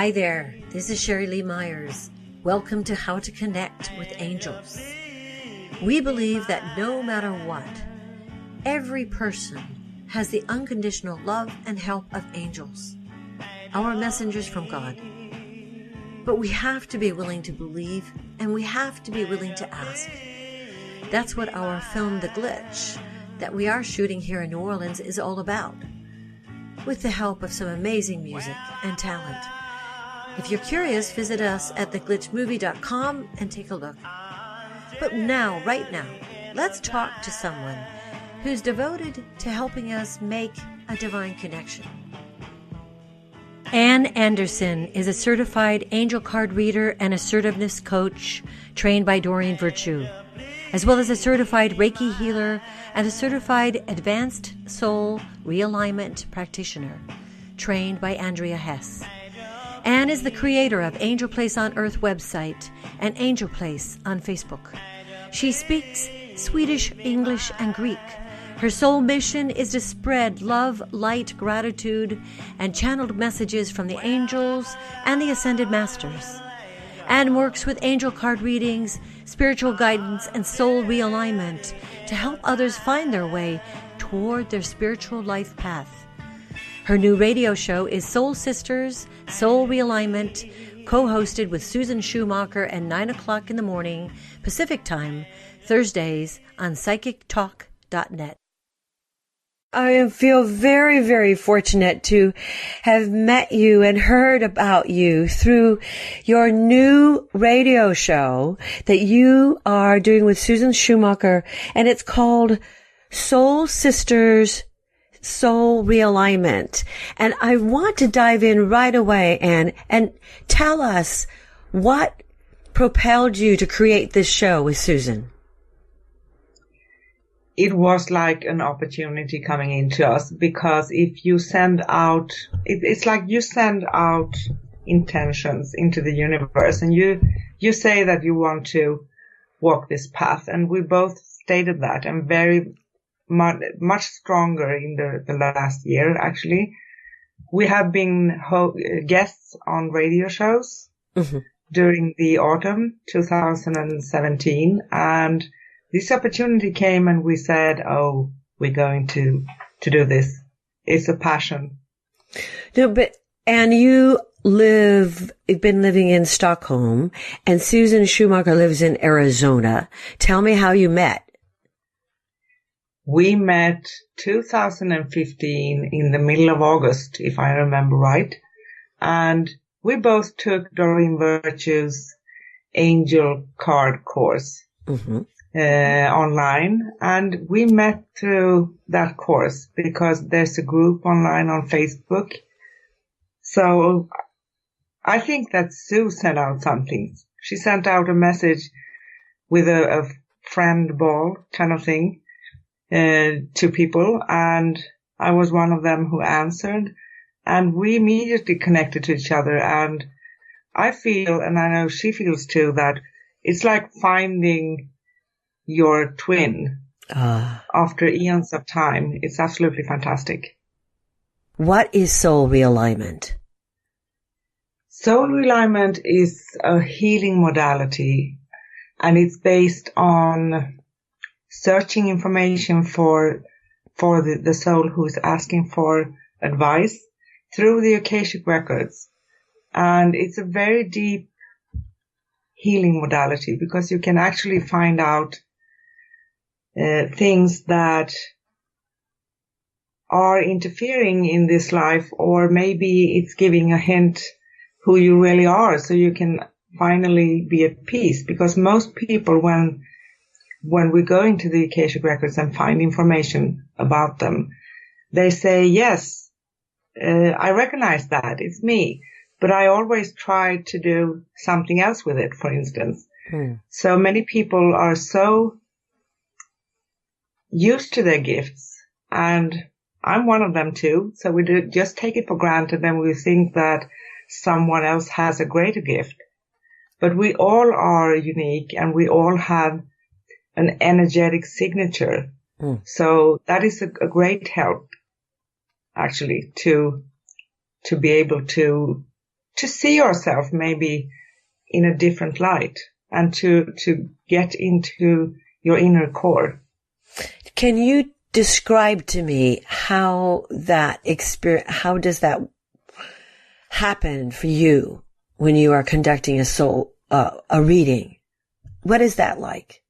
Hi there, this is Sherry Lee Myers. Welcome to How to Connect with Angels. We believe that no matter what, every person has the unconditional love and help of angels, our messengers from God. But we have to be willing to believe, and we have to be willing to ask. That's what our film, The Glitch, that we are shooting here in New Orleans is all about, with the help of some amazing music and talent. If you're curious, visit us at theglitchmovie.com and take a look. But now, right now, let's talk to someone who's devoted to helping us make a divine connection. Ann Andersson is a certified angel card reader and assertiveness coach trained by Doreen Virtue, as well as a certified Reiki healer and a certified Advanced Soul Realignment Practitioner trained by Andrea Hess. Ann is the creator of Angelplace on Earth website and Angelplace on Facebook. She speaks Swedish, English, and Greek. Her sole mission is to spread love, light, gratitude, and channeled messages from the angels and the ascended masters. Ann works with angel card readings, spiritual guidance, and soul realignment to help others find their way toward their spiritual life path. Her new radio show is Soul Sisters, Soul Realignment, co-hosted with Susan Schumacher at 9 o'clock in the morning, Pacific Time, Thursdays on psychictalk.net. I feel very, very fortunate to have met you and heard about you through your new radio show that you are doing with Susan Schumacher, and it's called Soul Sisters, Soul Realignment. And I want to dive in right away, Ann, and tell us what propelled you to create this show with Susan. It was like an opportunity coming into us, because if you send out, it's like you send out intentions into the universe, and you say that you want to walk this path. And we both stated that, and very much stronger in the last year, actually. We have been guests on radio shows during the autumn 2017, and this opportunity came, and we said, oh, we're going to do this. It's a passion. No, but, and you've been living in Stockholm, and Susan Schumacher lives in Arizona. Tell me how you met. We met 2015 in the middle of August, if I remember right. And we both took Doreen Virtue's angel card course. Online, and we met through that course because there's a group online on Facebook. So I think that Sue sent out something. She sent out a message with a friend ball kind of thing to people, and I was one of them who answered, and we immediately connected to each other. And I feel, and I know she feels too, that it's like finding your twin after eons of time. It's absolutely fantastic. What is soul realignment? Soul realignment is a healing modality, and it's based on searching information for the soul who is asking for advice through the Akashic Records. And it's a very deep healing modality, because you can actually find out things that are interfering in this life, or maybe it's giving a hint who you really are, so you can finally be at peace. Because most people, when we go into the Akashic Records and find information about them, they say, yes, I recognize that, it's me, but I always try to do something else with it, for instance. So many people are so used to their gifts, and I'm one of them too. So we just take it for granted, and we think that someone else has a greater gift. But we all are unique, and we all have an energetic signature. So that is a great help, actually, to be able to to see yourself maybe in a different light and to get into your inner core. Can you describe to me how that experience, how does that happen for you when you are conducting a reading? What is that like?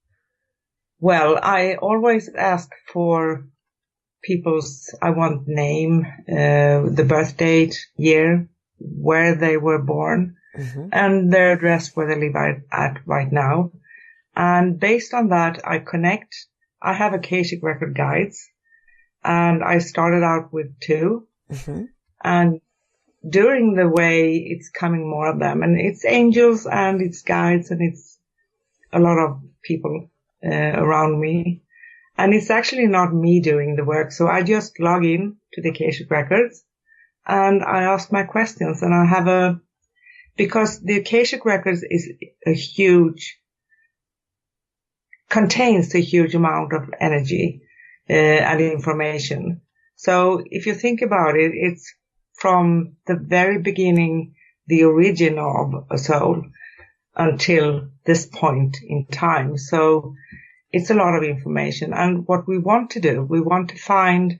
Well, I always ask for I want name, the birth date, year, where they were born, and their address where they live at right now. And based on that, I connect. I have Akashic Record guides, and I started out with 2. And during the way, it's coming more of them. And it's angels and it's guides and it's a lot of people around me. And it's actually not me doing the work. So I just log in to the Akashic Records and I ask my questions. And I have because the Akashic Records is contains a huge amount of energy and information. So if you think about it, it's from the very beginning, the origin of a soul until this point in time. So it's a lot of information. And what we want to do, we want to find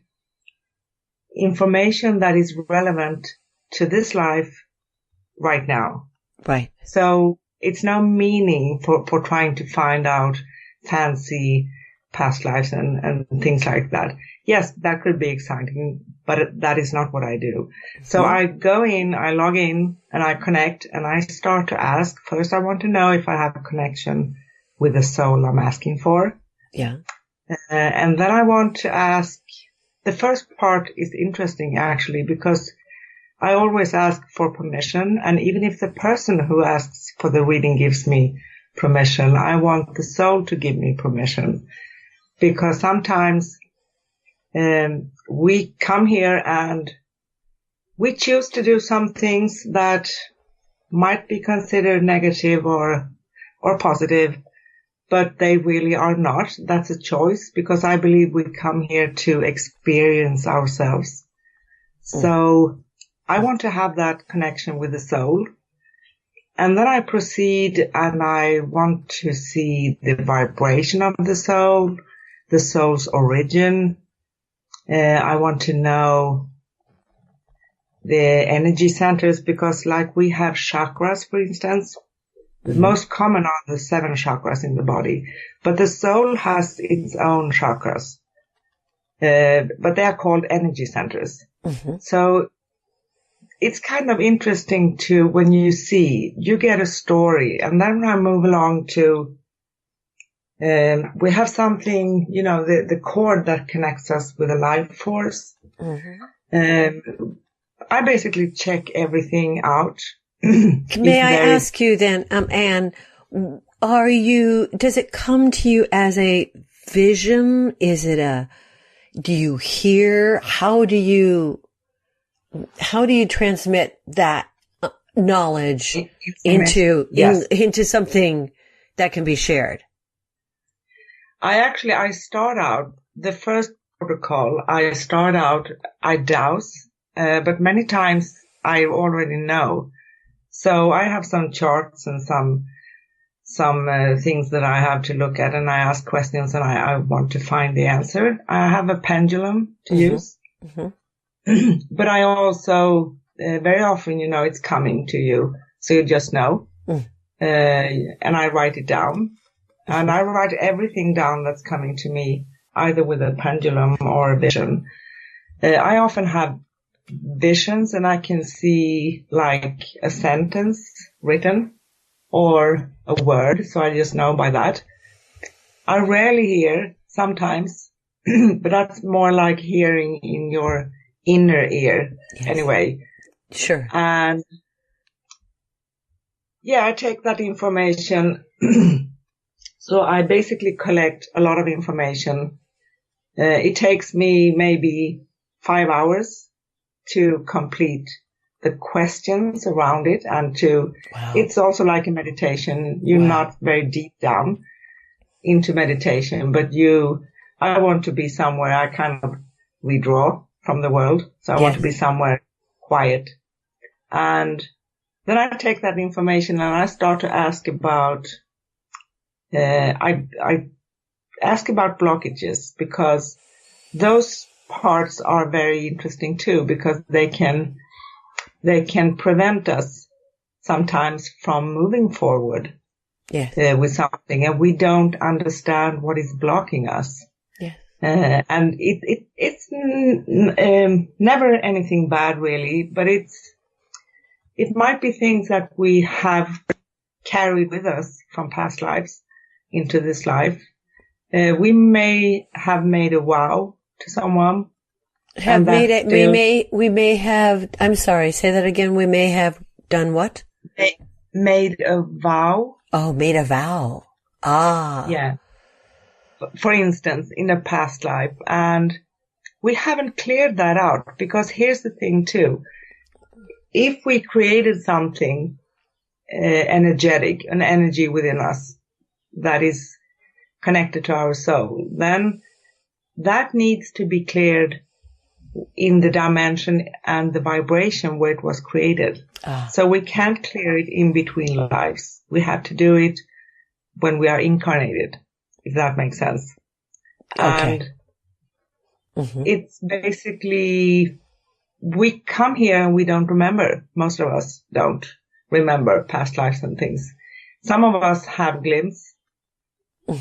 information that is relevant to this life right now. Right. So it's no meaning for trying to find out fancy past lives and things like that. Yes, that could be exciting, but that is not what I do. So I go in, I log in, and I connect, and I start to ask. First, I want to know if I have a connection with the soul I'm asking for. Yeah. And then I want to ask, the first part is interesting actually, because I always ask for permission. And even if the person who asks for the reading gives me permission, I want the soul to give me permission. Because sometimes we come here and we choose to do some things that might be considered negative or positive, but they really are not. That's a choice, because I believe we come here to experience ourselves. So I want to have that connection with the soul. And then I proceed and I want to see the vibration of the soul's origin. I want to know the energy centers, because like we have chakras, for instance. The most common are the 7 chakras in the body, but the soul has its own chakras, but they are called energy centers. So it's kind of interesting to, when you get a story, and then I move along to, we have something, the cord that connects us with a life force. I basically check everything out. May I ask you then, Anne, does it come to you as a vision? Do you hear? How do you transmit that knowledge into something that can be shared? I start out, the first protocol, I douse, but many times I already know. So I have some charts and some things that I have to look at, and I ask questions and I want to find the answer. I have a pendulum to use. But I also, very often, it's coming to you. So you just know. And I write it down. And I write everything down that's coming to me, either with a pendulum or a vision. I often have visions, and I can see like a sentence written or a word. So I just know by that. I rarely hear sometimes, but that's more like hearing in your inner ear. Yes. Anyway. Sure. And I take that information. So I basically collect a lot of information. It takes me maybe 5 hours to complete the questions around it, and it's also like a meditation. You're not very deep down into meditation, but I want to be somewhere I kind of withdraw from the world. So I want to be somewhere quiet. And then I take that information and I start to ask about, I ask about blockages, because those parts are very interesting too, because they can prevent us sometimes from moving forward. Yes. With something, and we don't understand what is blocking us. Yes. And it's never anything bad really, but it might be things that we have carried with us from past lives into this life. We may have made a vow to someone. We may have, I'm sorry, say that again. We may have done what? Made a vow. Oh, made a vow. Ah. Yeah. For instance, in a past life. And we haven't cleared that out, because here's the thing too. If we created something energetic, an energy within us that is connected to our soul, then that needs to be cleared in the dimension and the vibration where it was created. So we can't clear it in between lives. We have to do it when we are incarnated, if that makes sense. Okay. And it's basically, we come here and we don't remember. Most of us don't remember past lives and things. Some of us have glimpses,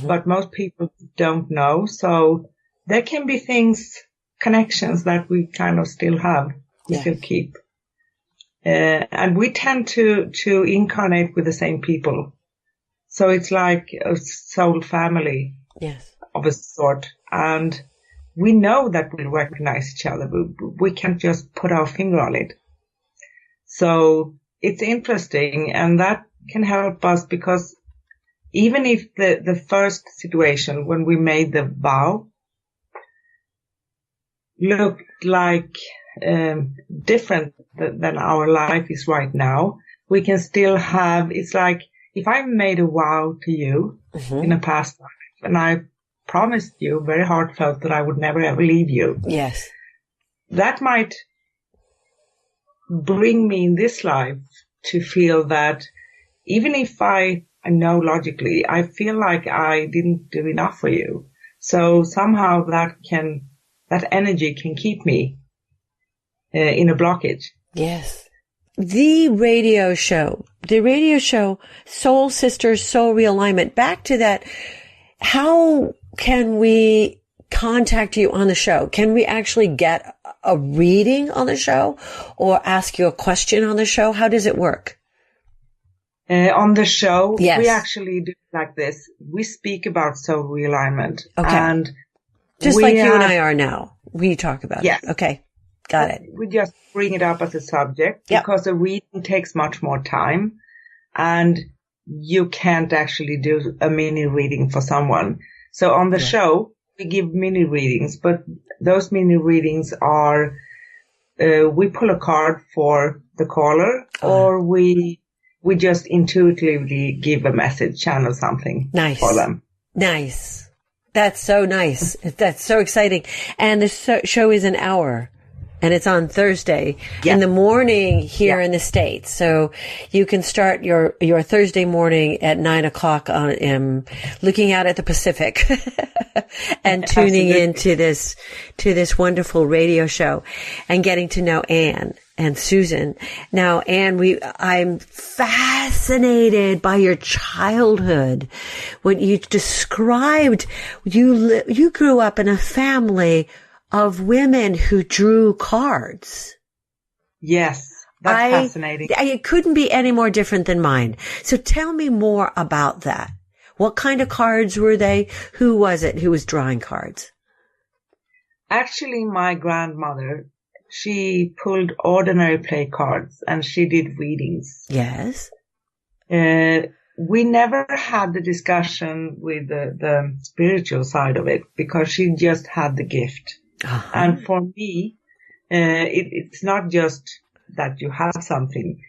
but most people don't know. So there can be things, connections that we kind of still have, we still keep. And we tend to incarnate with the same people. So it's like a soul family of a sort. And we know that we recognize each other. We can't just put our finger on it. So it's interesting, and that can help us, because even if the first situation when we made the vow looked like different than our life is right now, we can still have, it's like if I made a vow to you in a past life, and I promised you very heartfelt that I would never ever leave you. Yes. That might bring me in this life to feel that even if I know logically, I feel like I didn't do enough for you. So somehow that energy can keep me in a blockage. Yes. The radio show, Soul Sisters, Soul Realignment. Back to that. How can we contact you on the show? Can we actually get a reading on the show or ask you a question on the show? How does it work? On the show, yes. We actually do it like this. We speak about soul realignment. Okay. And just like you and I are now. We talk about it. Okay. Got it. We just bring it up as a subject because a reading takes much more time, and you can't actually do a mini reading for someone. So on the show, we give mini readings, but those mini readings are, we pull a card for the caller, or we just intuitively give a message, channel something for them. Nice. That's so nice. That's so exciting. And the show is an hour. And it's on Thursday in the morning here in the States. So you can start your Thursday morning at 9:00 on, looking out at the Pacific and tuning into this wonderful radio show and getting to know Ann and Susan. Now, Ann, I'm fascinated by your childhood. What you described, you grew up in a family of women who drew cards. Yes, that's fascinating. It couldn't be any more different than mine. So tell me more about that. What kind of cards were they? Who was it who was drawing cards? Actually, my grandmother, she pulled ordinary play cards and she did readings. Yes. We never had the discussion with the spiritual side of it because she just had the gift. Uh-huh. And for me, it's not just that you have something,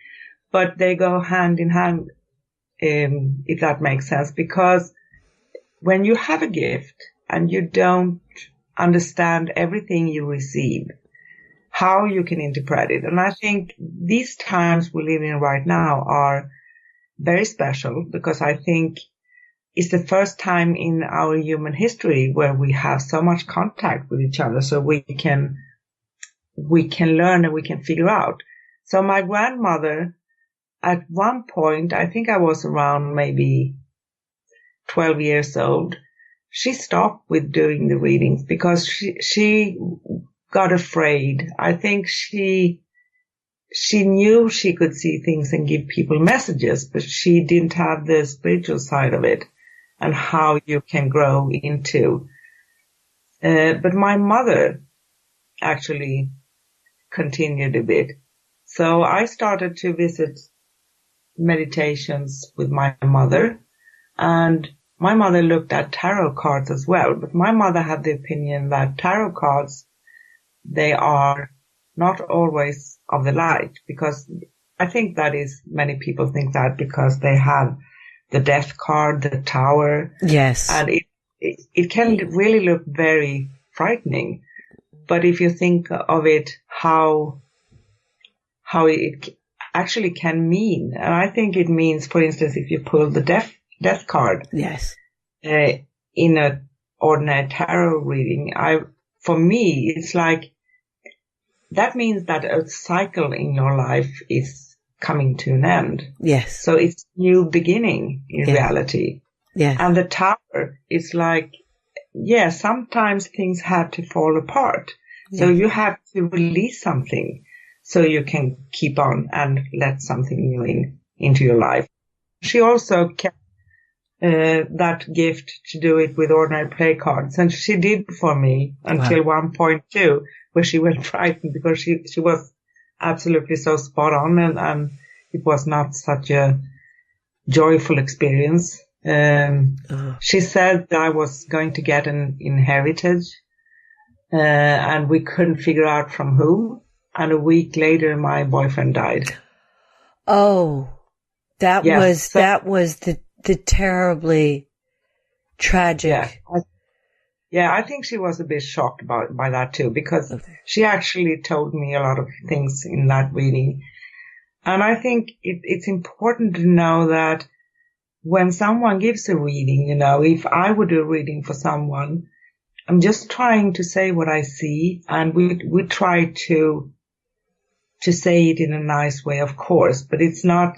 but they go hand in hand, if that makes sense. Because when you have a gift and you don't understand everything you receive, how you can interpret it. And I think these times we live in right now are very special because I think it's the first time in our human history where we have so much contact with each other, so we can learn and we can figure out. So my grandmother, at one point, I think I was around maybe 12 years old, she stopped with doing the readings because she got afraid. I think she knew she could see things and give people messages, but she didn't have the spiritual side of it and how you can grow into. But my mother actually continued a bit. So I started to visit meditations with my mother, and my mother looked at tarot cards as well. But my mother had the opinion that tarot cards, they are not always of the light, because I think that is, many people think that because they have the death card, the tower. Yes. And it can really look very frightening. But if you think of it, how it actually can mean, and I think it means, for instance, if you pull the death card, yes, in an ordinary tarot reading, for me, it's like that means that a cycle in your life is coming to an end. Yes. So it's new beginning in reality. Yes. And the tower is like, sometimes things have to fall apart. Yes. So you have to release something so you can keep on and let something new into your life. She also kept that gift to do it with ordinary play cards. And she did for me until one point too, where she went frightened because she was absolutely so spot on, and it was not such a joyful experience. She said that I was going to get an inheritance, and we couldn't figure out from whom. And a week later, my boyfriend died. Oh, that was the terribly tragic. Yeah, I think she was a bit shocked by that too, because she actually told me a lot of things in that reading. And I think it's important to know that when someone gives a reading, if I would do a reading for someone, I'm just trying to say what I see, and we try to say it in a nice way, of course, but it's not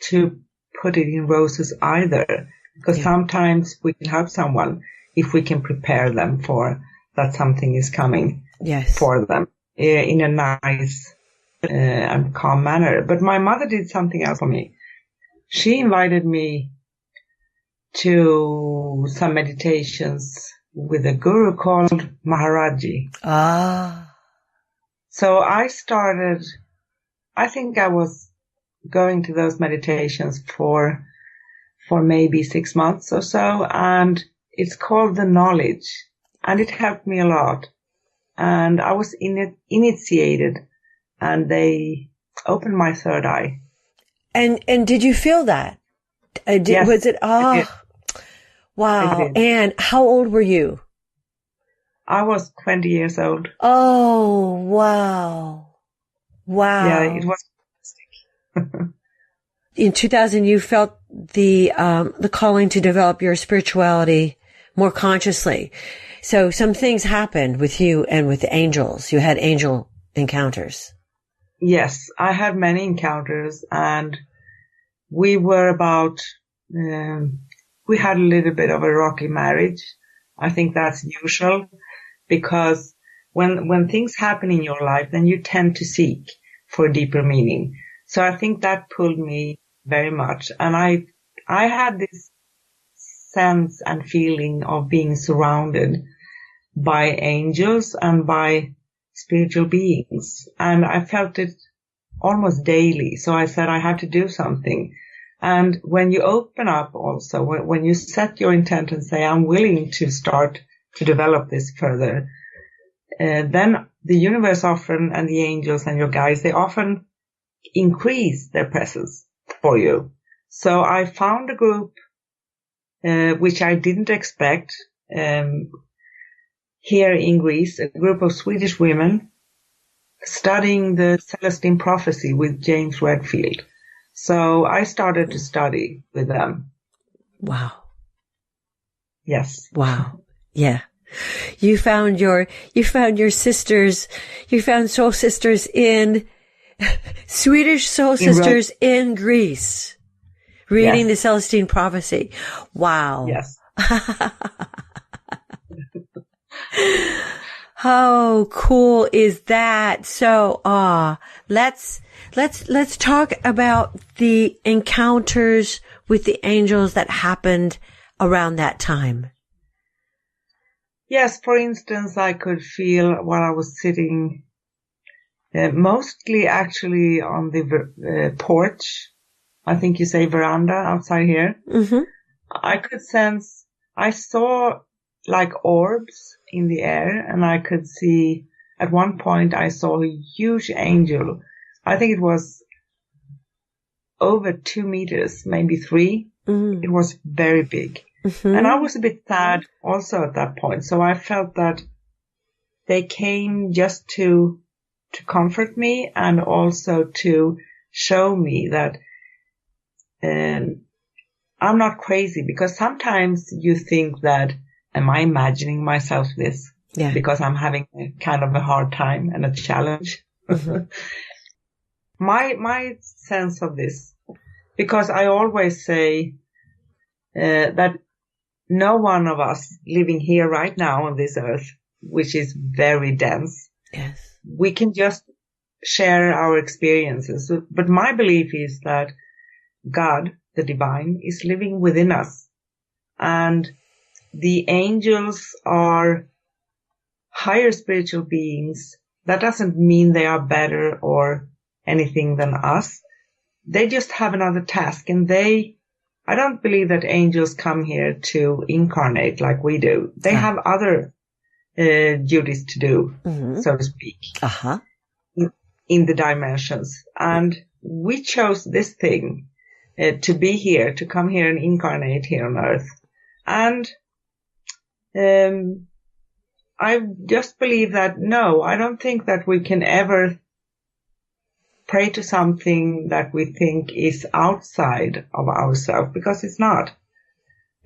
to put it in roses either, because sometimes we can help someone if we can prepare them for that something is coming for them in a nice and calm manner. But my mother did something else for me. She invited me to some meditations with a guru called Maharaji. So I think I was going to those meditations for maybe 6 months or so, and it's called The Knowledge, and it helped me a lot. And I was initiated, and they opened my third eye. And did you feel that? Yes, was it? Wow. And how old were you? I was 20 years old. Oh, wow. Yeah, it was fantastic. In 2000, you felt the calling to develop your spirituality more consciously. So some things happened with you and with the angels. You had angel encounters. Yes, I had many encounters, and we were we had a little bit of a rocky marriage. I think that's usual, because when things happen in your life, then you tend to seek for a deeper meaning. So I think that pulled me very much. And I had this sense and feeling of being surrounded by angels and by spiritual beings. And I felt it almost daily. So I said I had to do something. And when you open up also, when you set your intent and say, I'm willing to start to develop this further, then the universe often, and the angels and your guides, they often increase their presence for you. So I found a group, which I didn't expect. here in Greece, a group of Swedish women studying the Celestine prophecy with James Redfield. So I started to study with them. Wow. Yes. Wow. Yeah. You found sisters, you found soul sisters in Swedish soul sisters in Greece, reading the Celestine prophecy. Wow. Yes. How cool is that? So, let's talk about the encounters with the angels that happened around that time. Yes, for instance, I could feel while I was sitting, mostly actually on the porch. I think you say veranda outside here. Mm-hmm. I could sense, I saw like orbs in the air, and I could see, at one point I saw a huge angel. I think it was over 2 meters, maybe 3. Mm-hmm. It was very big. Mm-hmm. And I was a bit sad also at that point. So I felt that they came just to comfort me, and also to show me that I'm not crazy, because sometimes you think that, am I imagining myself this? Yeah. Because I'm having a kind of a hard time and a challenge. Mm-hmm. My sense of this, because I always say that no one of us living here right now on this earth, which is very dense, yes, we can just share our experiences. But my belief is that God, the divine, is living within us. And the angels are higher spiritual beings. That doesn't mean they are better or anything than us. They just have another task, and I don't believe that angels come here to incarnate like we do. They have other duties to do, mm-hmm. so to speak, in the dimensions. And we chose this thing to be here, to come here and incarnate here on earth. And I just believe that, no, I don't think that we can ever pray to something that we think is outside of ourselves, because it's not.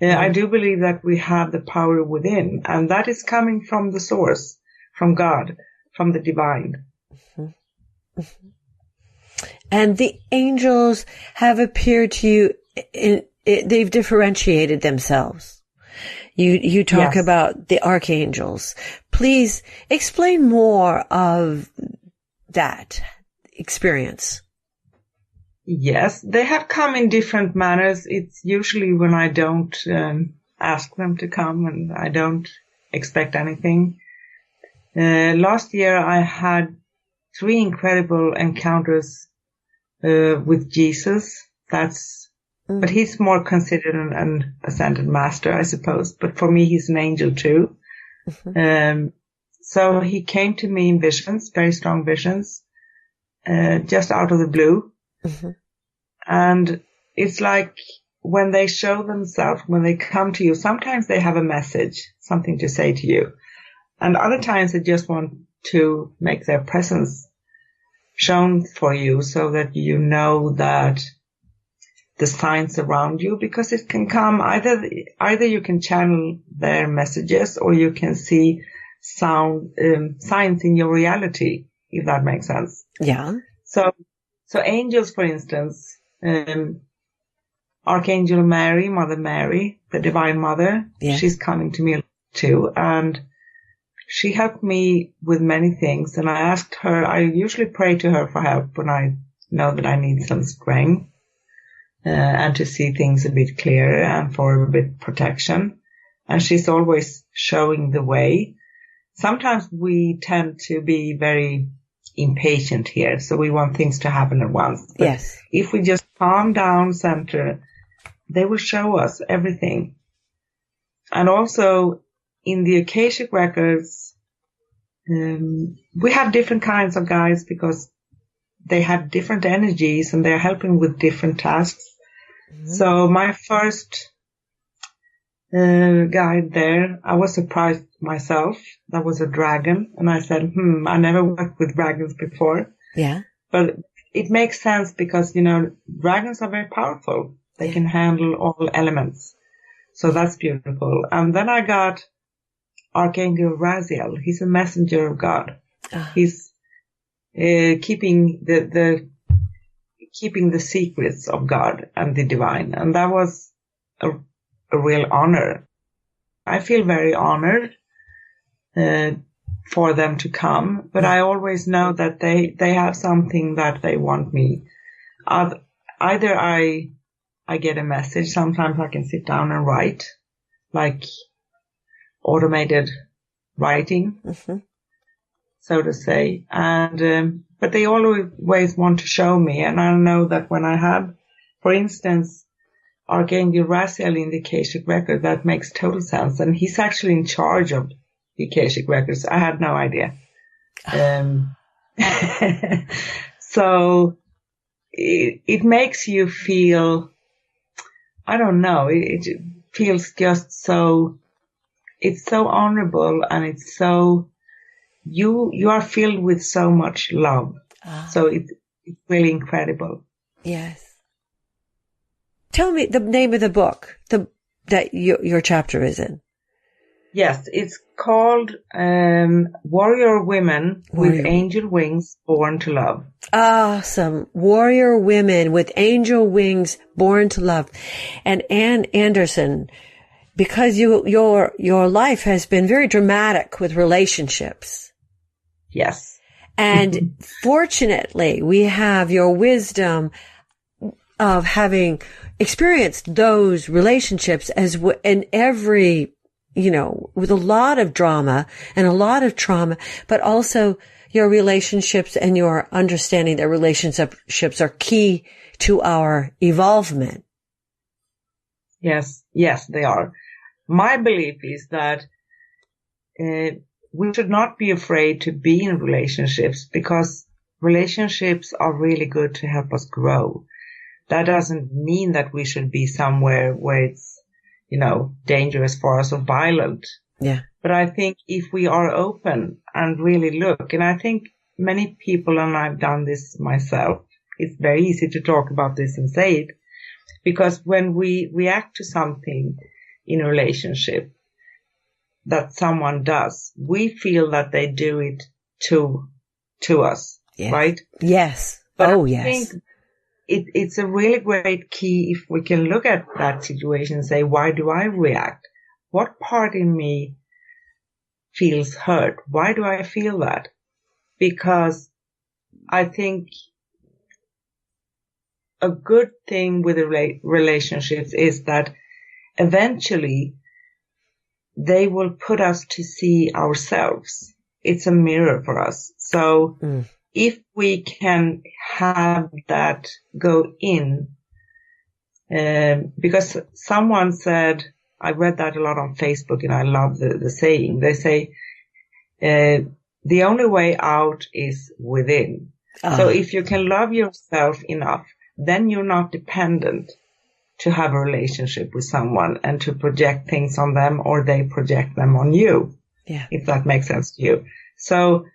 I do believe that we have the power within, and that is coming from the source, from God, from the divine. Mm-hmm. And the angels have appeared to you, they've differentiated themselves. You talk about the archangels. Please explain more of that experience. Yes, they have come in different manners. It's usually when I don't ask them to come, and I don't expect anything. Last year I had 3 incredible encounters with Jesus. But he's more considered an ascended master, I suppose. But for me, he's an angel too. Mm-hmm. So he came to me in visions, very strong visions, just out of the blue. Mm-hmm. And it's like when they show themselves, when they come to you, sometimes they have a message, something to say to you. And other times they just want to make their presence shown for you, so that you know that the signs around you, because it can come either you can channel their messages, or you can see signs in your reality, if that makes sense. Yeah. So angels, for instance, Archangel Mary, Mother Mary, the Divine Mother, she's coming to me too, and she helped me with many things. And I asked her, I usually pray to her for help when I know that I need some strength. And to see things a bit clearer, and for a bit protection. And she's always showing the way. Sometimes we tend to be very impatient here, so we want things to happen at once. But if we just calm down, center, they will show us everything. And also in the Akashic Records, we have different kinds of guides, because they have different energies and they're helping with different tasks. Mm-hmm. So my first guide there. I was surprised myself. That was a dragon. And I said, I never worked with dragons before. Yeah. But it makes sense because, you know, dragons are very powerful. They can handle all elements. So that's beautiful. And then I got Archangel Raziel. He's a messenger of God. He's keeping the secrets of God and the divine. And that was a real honor. I feel very honored for them to come, but I always know that they have something that they want me. Either I get a message. Sometimes I can sit down and write, like automated writing, so to say. And but they always want to show me, and I know that when I have, for instance, Archangel Raziel in the Akashic Records, that makes total sense, and he's actually in charge of the Akashic Records. I had no idea. So it makes you feel, I don't know, it feels just so, it's so honorable, and it's so, you are filled with so much love. So it's really incredible. Yes. Tell me the name of the book that your chapter is in. Yes, it's called Warrior Women with Angel Wings Born to Love. Awesome. Warrior Women with Angel Wings Born to Love. And Ann Andersson, because your life has been very dramatic with relationships. Yes. And fortunately, we have your wisdom of having experienced those relationships in every, with a lot of drama and a lot of trauma, but also your relationships and your understanding that relationships are key to our evolvement. Yes, they are. My belief is that we should not be afraid to be in relationships, because relationships are really good to help us grow. That doesn't mean that we should be somewhere where it's, dangerous for us or violent. Yeah. But I think if we are open and really look, and I think many people, and I've done this myself, it's very easy to talk about this and say it, because when we react to something in a relationship that someone does, we feel that they do it to us, right? Yes. But I yes. Think it's a really great key if we can look at that situation and say, why do I react? What part in me feels hurt? Why do I feel that? Because I think a good thing with relationships is that eventually they will put us to see ourselves. It's a mirror for us. So if we can have that go in, because someone said, I read that a lot on Facebook and I love the saying. They say, the only way out is within. So if you can love yourself enough, then you're not dependent to have a relationship with someone and to project things on them, or they project them on you. Yeah. If that makes sense to you. So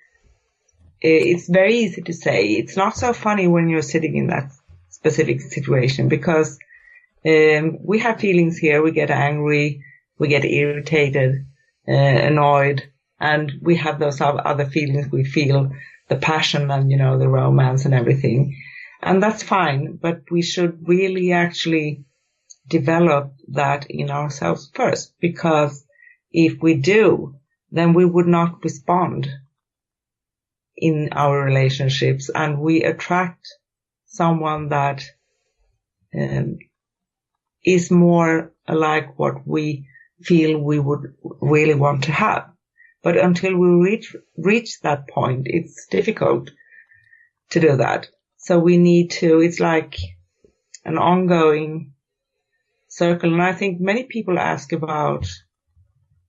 it's very easy to say. It's not so funny when you're sitting in that specific situation, because we have feelings here. We get angry, we get irritated, annoyed, and we have those other feelings. We feel the passion and, the romance and everything. And that's fine, but we should really actually develop that in ourselves first, because if we do, then we would not respond in our relationships, and we attract someone that is more like what we feel we would really want to have. But until we reach that point, it's difficult to do that. So we need to, it's like an ongoing circle. And I think many people ask about,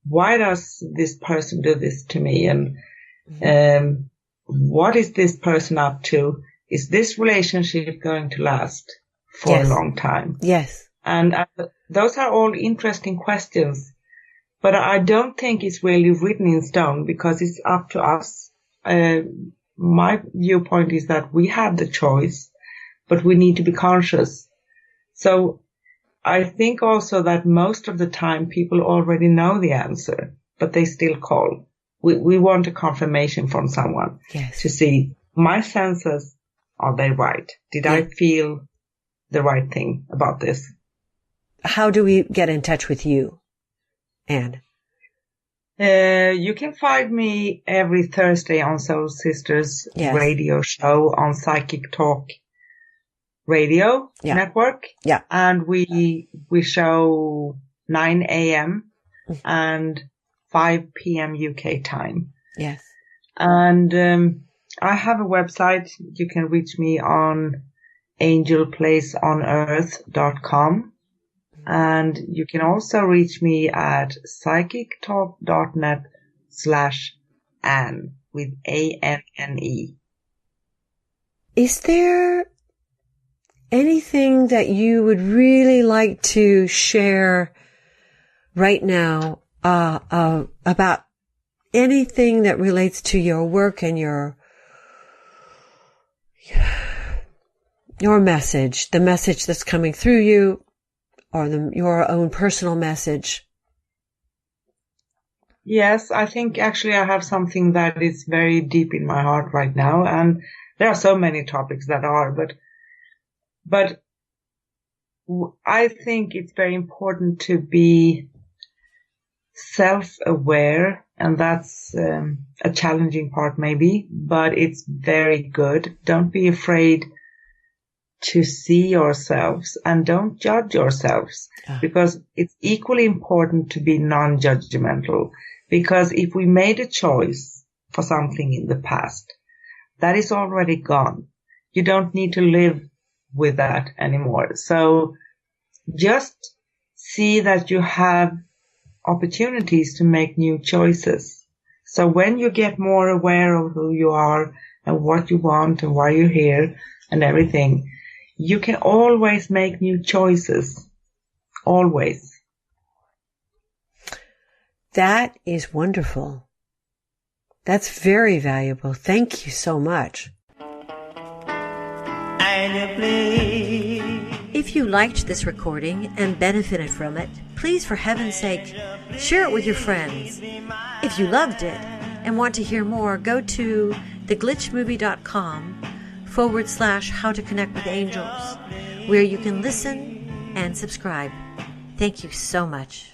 why does this person do this to me? And what is this person up to? Is this relationship going to last for a long time? Yes. And those are all interesting questions. But I don't think it's really written in stone because it's up to us. My viewpoint is that we have the choice, but we need to be conscious. So I think also that most of the time people already know the answer, but they still call. We want a confirmation from someone to see my senses, are they right? Did I feel the right thing about this? How do we get in touch with you, Ann? You can find me every Thursday on Soul Sisters radio show on Psychic Talk Radio Network. Yeah. And we show 9 a.m. and 5 p.m. UK time. Yes. And I have a website. You can reach me on angelplaceonearth.com. And you can also reach me at psychictalk.net/Ann with ANNE. Is there anything that you would really like to share right now about anything that relates to your work and your message, the message that's coming through you, or your own personal message? Yes, I think actually I have something that is very deep in my heart right now, and there are so many topics that are, but I think it's very important to be self-aware, and that's a challenging part maybe, but it's very good. Don't be afraid to see yourselves and don't judge yourselves, because it's equally important to be non-judgmental, because if we made a choice for something in the past, that is already gone. You don't need to live with that anymore. So just see that you have opportunities to make new choices. So when you get more aware of who you are and what you want and why you're here and everything, you can always make new choices. Always. That is wonderful. That's very valuable. Thank you so much. If you liked this recording and benefited from it, please, for heaven's sake, share it with your friends. If you loved it and want to hear more, go to theglitchmovie.com/how to connect with angels, where you can listen and subscribe. Thank you so much.